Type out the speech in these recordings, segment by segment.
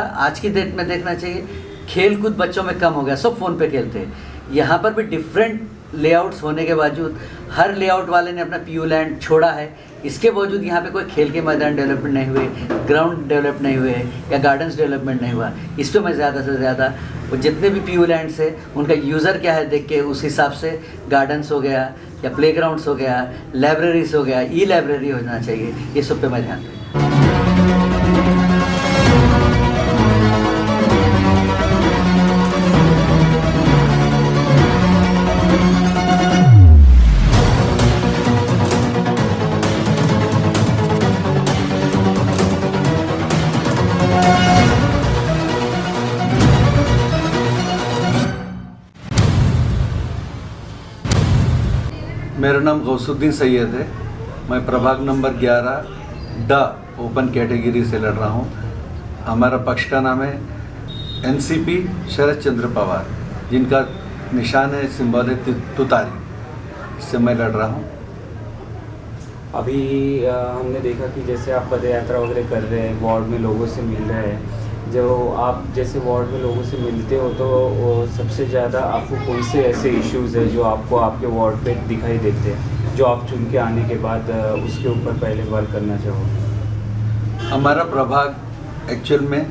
आज की डेट में देखना चाहिए, खेल कूद बच्चों में कम हो गया, सब फ़ोन पे खेलते हैं। यहाँ पर भी डिफरेंट लेआउट्स होने के बावजूद हर लेआउट वाले ने अपना पीयू लैंड छोड़ा है। इसके बावजूद यहाँ पे कोई खेल के मैदान डेवलपमेंट नहीं हुए, ग्राउंड डेवलप नहीं हुए या गार्डन्स डेवलपमेंट नहीं हुआ। इस पर मैं ज़्यादा से ज़्यादा वो जितने भी पीयू लैंड्स है उनका यूज़र क्या है देख के उस हिसाब से गार्डन्स हो गया या प्लेग्राउंड्स हो गया, लाइब्रेरीज हो गया, ई लाइब्रेरी होना चाहिए, ये सब पे मैं ध्यान दूँ। मेरा नाम गौसुद्दीन सैयद है। मैं प्रभाग नंबर 11 ड ओपन कैटेगरी से लड़ रहा हूँ। हमारा पक्ष का नाम है एनसीपी शरद चंद्र पवार, जिनका निशान है सिंबल है तुतारी। इससे मैं लड़ रहा हूँ। अभी हमने देखा कि जैसे आप पद यात्रा वगैरह कर रहे हैं, वार्ड में लोगों से मिल रहे हैं। जो आप जैसे वार्ड में लोगों से मिलते हो तो सबसे ज़्यादा आपको कौन से ऐसे इश्यूज़ है जो आपको आपके वार्ड पे दिखाई देते हैं, जो आप चुन के आने के बाद उसके ऊपर पहले वर्क करना चाहोगे? हमारा प्रभाग एक्चुअल में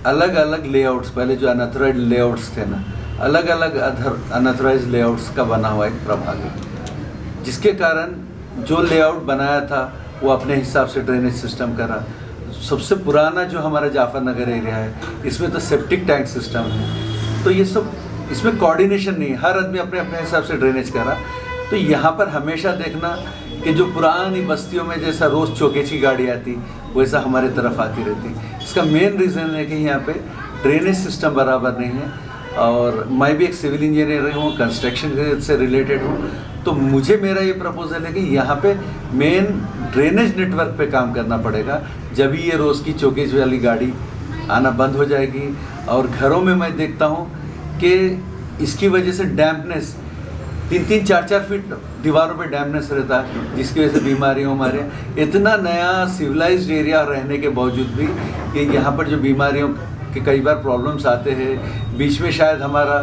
अलग अलग लेआउट्स, पहले जो अनऑथराइज लेआउट्स थे ना, अलग अलग अनऑथराइज लेआउट्स का बना हुआ एक प्रभाग है, जिसके कारण जो लेआउट बनाया था वो अपने हिसाब से ड्रेनेज सिस्टम करा। सबसे पुराना जो हमारा जाफर नगर एरिया है, इसमें तो सेप्टिक टैंक सिस्टम है, तो ये सब इसमें कोऑर्डिनेशन नहीं है, हर आदमी अपने अपने हिसाब से ड्रेनेज करा। तो यहाँ पर हमेशा देखना कि जो पुरानी बस्तियों में जैसा रोज़ चौकेच की गाड़ी आती वैसा हमारे तरफ आती रहती। इसका मेन रीज़न है कि यहाँ पे ड्रेनेज सिस्टम बराबर नहीं है। और मैं भी एक सिविल इंजीनियर हूँ, कंस्ट्रक्शन से रिलेटेड हूँ, तो मुझे मेरा ये प्रपोजल है कि यहाँ पे मेन ड्रेनेज नेटवर्क पे काम करना पड़ेगा। जब ये रोज़ की चौकेज वाली गाड़ी आना बंद हो जाएगी। और घरों में मैं देखता हूँ कि इसकी वजह से डैम्पनेस 3-3, 4-4 फीट दीवारों पे डैम्पनेस रहता है, जिसकी वजह से बीमारियाँ इतना नया सिविलाइज्ड एरिया रहने के बावजूद भी कि यहाँ पर जो बीमारियों के कई बार प्रॉब्लम्स आते हैं। बीच में शायद हमारा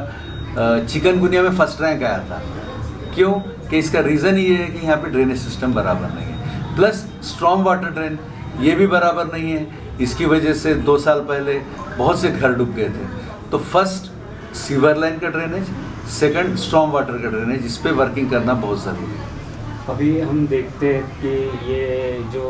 चिकनगुनिया में फर्स्ट रैंक आया था। क्यों? कि इसका रीज़न ये है कि यहाँ पे ड्रेनेज सिस्टम बराबर नहीं है, प्लस स्ट्रॉन्ग वाटर ड्रेन ये भी बराबर नहीं है। इसकी वजह से 2 साल पहले बहुत से घर डूब गए थे। तो फर्स्ट सीवर लाइन का ड्रेनेज, सेकंड स्ट्रॉन्ग वाटर का ड्रेनेज, इस पे वर्किंग करना बहुत ज़रूरी है। अभी हम देखते हैं कि ये जो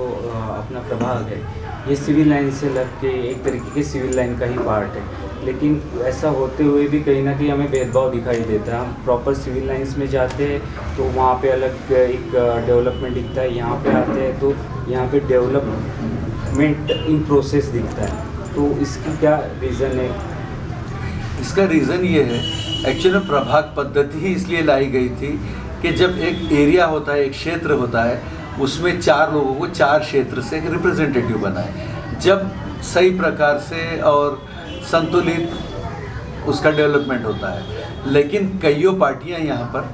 अपना प्रभाग है ये सिविल लाइन से लग के एक तरीके के सिविल लाइन का ही पार्ट है, लेकिन ऐसा होते हुए भी कहीं ना कहीं हमें भेदभाव दिखाई देता है। हम प्रॉपर सिविल लाइंस में जाते हैं तो वहाँ पे अलग एक डेवलपमेंट दिखता है, यहाँ पे आते हैं तो यहाँ पे डेवलपमेंट इन प्रोसेस दिखता है। तो इसकी क्या रीज़न है? इसका रीज़न ये है, एक्चुअली प्रभाग पद्धति ही इसलिए लाई गई थी कि जब एक एरिया होता है, एक क्षेत्र होता है, उसमें 4 लोगों को 4 क्षेत्र से एक रिप्रेजेंटेटिव बनाए। जब सही प्रकार से और संतुलित उसका डेवलपमेंट होता है। लेकिन कईयों पार्टियां यहाँ पर,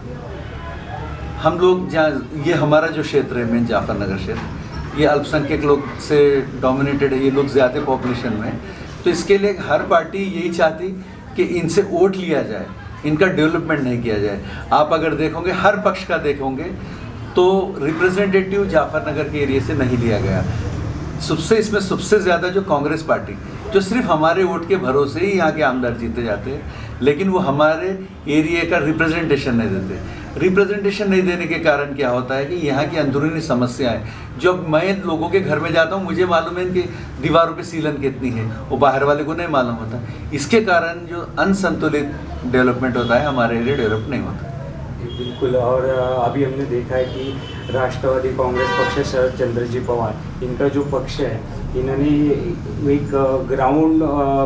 हम लोग जहाँ, ये हमारा जो क्षेत्र है मेन जाफर नगर क्षेत्र, ये अल्पसंख्यक लोग से डोमिनेटेड है, ये लोग ज़्यादा पॉपुलेशन में। तो इसके लिए हर पार्टी यही चाहती कि इनसे वोट लिया जाए, इनका डेवलपमेंट नहीं किया जाए। आप अगर देखोगे, हर पक्ष का देखोगे तो रिप्रेजेंटेटिव जाफर नगर के एरिया से नहीं लिया गया। इसमें सबसे ज़्यादा जो कांग्रेस पार्टी, जो सिर्फ हमारे वोट के भरोसे ही यहाँ के आमदार जीते जाते हैं, लेकिन वो हमारे एरिया का रिप्रेजेंटेशन नहीं देते। रिप्रेजेंटेशन नहीं देने के कारण क्या होता है कि यहाँ की अंदरूनी समस्याएं, जब मैं लोगों के घर में जाता हूँ मुझे मालूम है कि दीवारों पे सीलन कितनी है, वो बाहर वाले को नहीं मालूम होता। इसके कारण जो अनसंतुलित डेवलपमेंट होता है, हमारे एरिया डेवलप नहीं होता। बिल्कुल। और अभी हमने देखा है कि राष्ट्रवादी कांग्रेस पक्ष शरद चंद्र जी पवार, इनका जो पक्ष है, इन्होंने एक ग्राउंड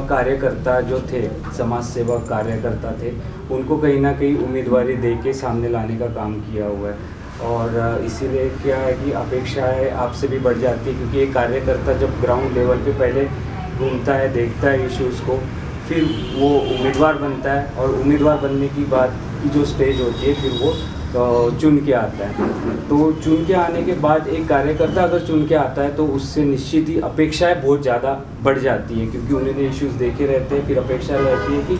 कार्यकर्ता जो थे, समाज सेवक कार्यकर्ता थे, उनको कहीं ना कहीं उम्मीदवारी दे के सामने लाने का काम किया हुआ है। और इसीलिए क्या है कि अपेक्षाएं आपसे भी बढ़ जाती है, क्योंकि एक कार्यकर्ता जब ग्राउंड लेवल पे पहले घूमता है, देखता है इश्यूज़ को, फिर वो उम्मीदवार बनता है, और उम्मीदवार बनने की बाद की जो स्टेज होती है, फिर वो चुन के आता है। तो चुन के आने के बाद एक कार्यकर्ता अगर चुन के आता है तो उससे निश्चित ही अपेक्षाएं बहुत ज़्यादा बढ़ जाती है, क्योंकि उन्होंने इश्यूज़ देखे रहते हैं, फिर अपेक्षा रहती है कि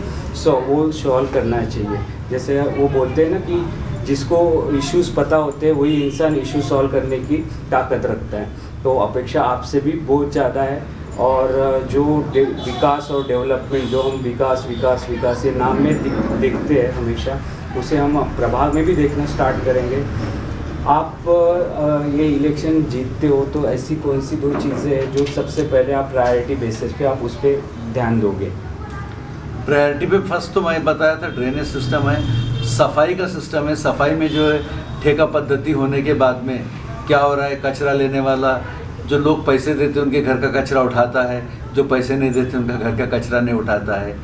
वो सॉल्व करना चाहिए। जैसे वो बोलते हैं ना कि जिसको इश्यूज़ पता होते हैं वही इंसान इशू सॉल्व करने की ताकत रखता है। तो अपेक्षा आपसे भी बहुत ज़्यादा है, और जो विकास और डेवलपमेंट, जो हम विकास विकास विकास ये नाम में देखते हैं हमेशा, उसे हम प्रभाग में भी देखना स्टार्ट करेंगे। आप ये इलेक्शन जीतते हो तो ऐसी कौन सी 2 चीज़ें हैं जो सबसे पहले आप प्रायोरिटी बेसिस पे आप उस पर ध्यान दोगे? प्रायोरिटी पे फर्स्ट तो मैं बताया था ड्रेनेज सिस्टम है, सफाई का सिस्टम है। सफाई में जो है ठेका पद्धति होने के बाद में क्या हो रहा है, कचरा लेने वाला जो लोग पैसे देते उनके घर का कचरा उठाता है, जो पैसे नहीं देते उनका घर का कचरा नहीं उठाता है,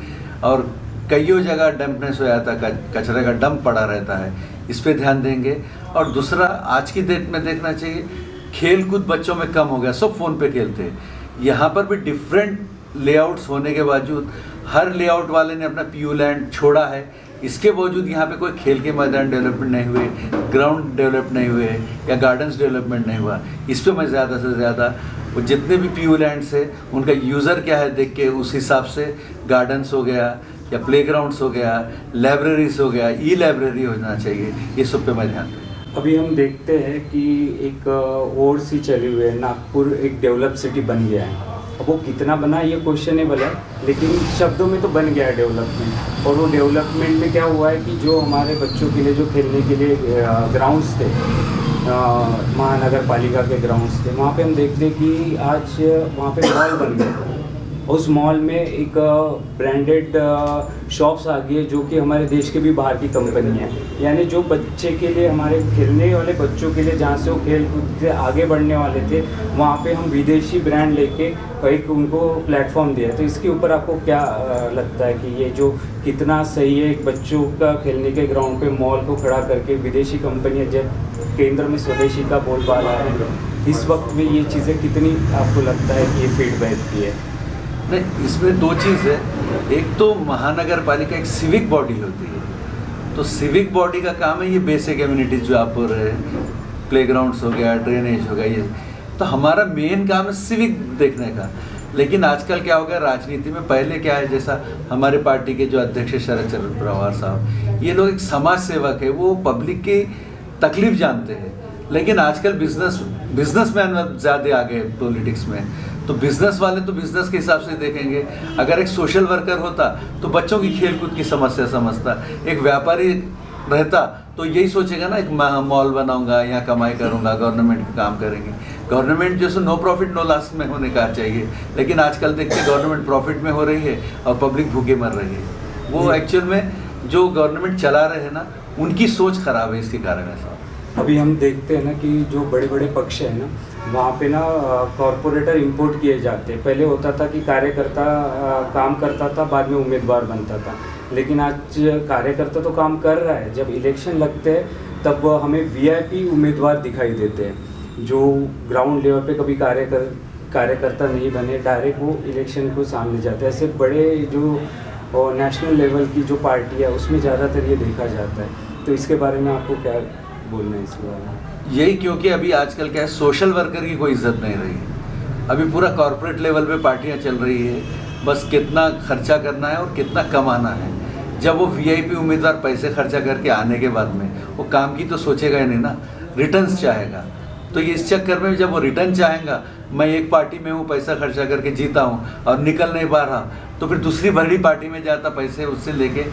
और कईयों जगह डंपनेस हो जाता है, कचरे का डंप पड़ा रहता है। इस पे ध्यान देंगे। और दूसरा, आज की डेट में देखना चाहिए खेल कूद बच्चों में कम हो गया, सब फ़ोन पे खेलते हैं। यहाँ पर भी डिफरेंट लेआउट्स होने के बावजूद हर लेआउट वाले ने अपना पीयू लैंड छोड़ा है। इसके बावजूद यहाँ पे कोई खेल के मैदान डेवलपमेंट नहीं हुए, ग्राउंड डेवलप नहीं हुए या गार्डन्स डेवलपमेंट नहीं हुआ। इस पे मैं ज़्यादा से ज़्यादा वो जितने भी पीयू लैंड्स है उनका यूज़र क्या है देख के उस हिसाब से गार्डन्स हो गया या प्लेग्राउंड्स हो गया, लाइब्रेरीज हो गया, ई लाइब्रेरी होना चाहिए, ये सब पे मैं ध्यान दूँ। अभी हम देखते हैं कि एक ओर सी चली हुई है, नागपुर एक डेवलप सिटी बन गया है। अब वो कितना बना ये क्वेश्चनेबल है, लेकिन शब्दों में तो बन गया है डेवलपमेंट। और वो डेवलपमेंट में क्या हुआ है कि जो हमारे बच्चों के लिए जो खेलने के लिए ग्राउंड्स थे, महानगर पालिका के ग्राउंड्स थे, वहाँ पे हम देखते कि आज वहाँ पे मॉल बन गए। उस मॉल में एक ब्रांडेड शॉप्स आ गई है जो कि हमारे देश के भी बाहर की कंपनी है। यानी जो बच्चे के लिए, हमारे खेलने वाले बच्चों के लिए जहाँ से वो खेल कूद से आगे बढ़ने वाले थे, वहाँ पे हम विदेशी ब्रांड लेके एक उनको प्लेटफॉर्म दिया। तो इसके ऊपर आपको क्या लगता है कि ये जो कितना सही है, एक बच्चों का खेलने के ग्राउंड पे मॉल को खड़ा करके विदेशी कंपनियाँ, जब केंद्र में स्वदेशी का बोलबाला है, इस वक्त में ये चीज़ें कितनी आपको लगता है कि ये फीड बैठती है? नहीं, इसमें 2 चीज़ है। एक तो महानगर पालिका एक सिविक बॉडी होती है, तो सिविक बॉडी का काम है ये बेसिक एम्यूनिटीज़ जो आप बोल रहे हैं, प्लेग्राउंड्स हो गया, ड्रेनेज हो गया, ये तो हमारा मेन काम है सिविक देखने का। लेकिन आजकल क्या हो गया राजनीति में, पहले क्या है, जैसा हमारे पार्टी के जो अध्यक्ष शरद चंद्र पवार साहब, ये लोग एक समाज सेवक है, वो पब्लिक की तकलीफ जानते हैं। लेकिन आजकल बिजनेसमैन ज़्यादा आ गए पॉलिटिक्स में, तो बिज़नेस वाले तो बिज़नेस के हिसाब से देखेंगे। अगर एक सोशल वर्कर होता तो बच्चों की खेल कूद की समस्या समझता, एक व्यापारी रहता तो यही सोचेगा ना, एक मॉल बनाऊंगा, यहाँ कमाई करूंगा, गवर्नमेंट का काम करेंगे। गवर्नमेंट जैसे नो प्रॉफिट नो लॉस में होने का चाहिए, लेकिन आजकल देखते गवर्नमेंट प्रॉफिट में हो रही है और पब्लिक भूखे मर रही है। वो एक्चुअल में जो गवर्नमेंट चला रहे हैं ना, उनकी सोच खराब है, इसके कारण ऐसा। अभी हम देखते हैं ना कि जो बड़े बड़े पक्ष हैं ना, वहाँ पे ना कॉरपोरेटर इंपोर्ट किए जाते हैं। पहले होता था कि कार्यकर्ता काम करता था, बाद में उम्मीदवार बनता था। लेकिन आज कार्यकर्ता तो काम कर रहा है, जब इलेक्शन लगते हैं तब हमें वीआईपी उम्मीदवार दिखाई देते हैं, जो ग्राउंड लेवल पे कभी कार्यकर्ता नहीं बने, डायरेक्ट वो इलेक्शन को सामने जाते हैं। ऐसे बड़े जो नेशनल लेवल की जो पार्टी है उसमें ज़्यादातर ये देखा जाता है। तो इसके बारे में आपको क्या बोलना है इसके बारे में? यही, क्योंकि अभी आजकल क्या है, सोशल वर्कर की कोई इज्जत नहीं रही। अभी पूरा कॉर्पोरेट लेवल पे पार्टियां चल रही है, बस कितना खर्चा करना है और कितना कमाना है। जब वो वीआईपी उम्मीदवार पैसे खर्चा करके आने के बाद में वो काम की तो सोचेगा ही नहीं ना, रिटर्न्स चाहेगा। तो ये इस चक्कर में जब वो रिटर्न चाहेगा, मैं एक पार्टी में हूँ, पैसा खर्चा करके जीता हूँ और निकल नहीं पा रहा, तो फिर दूसरी बड़ी पार्टी में जाता, पैसे उससे लेके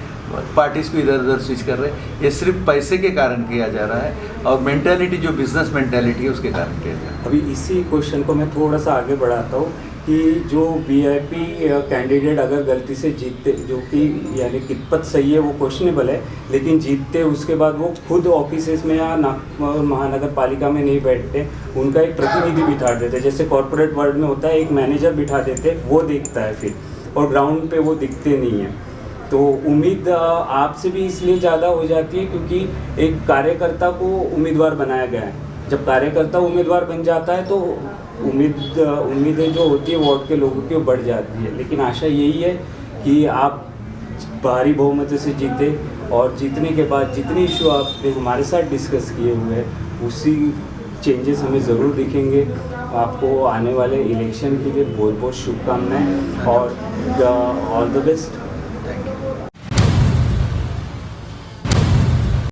पार्टीज़ को इधर उधर स्विच कर रहे हैं। ये सिर्फ पैसे के कारण किया जा रहा है, और मेंटालिटी जो बिजनेस मेंटालिटी है उसके कारण किया जा रहा है। अभी इसी क्वेश्चन को मैं थोड़ा सा आगे बढ़ाता हूँ कि जो वीआईपी कैंडिडेट अगर गलती से जीतते, जो कि यानी कितपत सही है वो क्वेश्चनेबल है, लेकिन जीतते उसके बाद वो खुद ऑफिसेस में या महानगर पालिका में नहीं बैठते, उनका एक प्रतिनिधि बिठा देते। जैसे कॉर्पोरेट वर्ल्ड में होता है, एक मैनेजर बिठा देते, वो देखता है फिर, और ग्राउंड पे वो दिखते नहीं हैं। तो उम्मीद आपसे भी इसलिए ज़्यादा हो जाती है क्योंकि एक कार्यकर्ता को उम्मीदवार बनाया गया है। जब कार्यकर्ता उम्मीदवार बन जाता है तो उम्मीदें जो होती है वार्ड के लोगों की वो बढ़ जाती है। लेकिन आशा यही है कि आप भारी बहुमत से जीते और जीतने के बाद जितने इशू आपने हमारे साथ डिस्कस किए हुए हैं उसी चेंजेस हमें ज़रूर दिखेंगे। आपको आने वाले इलेक्शन के लिए बहुत बहुत शुभकामनाएं और ऑल द बेस्ट।